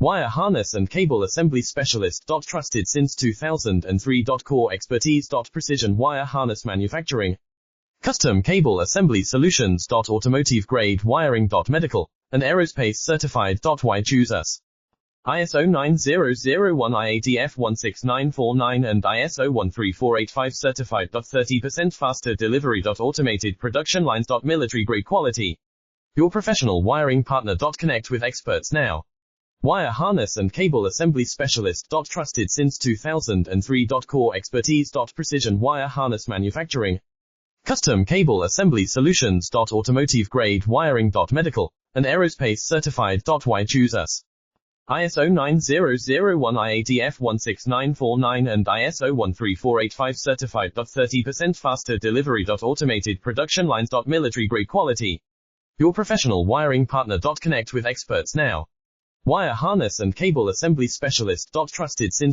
Wire harness and cable assembly specialist. Trusted since 2003. Core expertise. Precision wire harness manufacturing. Custom cable assembly solutions. Automotive grade wiring. Medical and aerospace certified. Why choose us? ISO 9001 IATF 16949 and ISO 13485 certified. 30% faster delivery. Automated production lines. Military grade quality. Your professional wiring partner. Connect with experts now. Wire harness and cable assembly specialist. Trusted since 2003. Core expertise. Precision wire harness manufacturing. Custom cable assembly solutions. Automotive grade wiring. Medical and aerospace certified. Why choose us? ISO 9001 IATF 16949 and ISO 13485 certified. 30% faster delivery. Automated production lines. Military grade quality. Your professional wiring partner. Connect with experts now. Wire harness and cable assembly specialist. Trusted since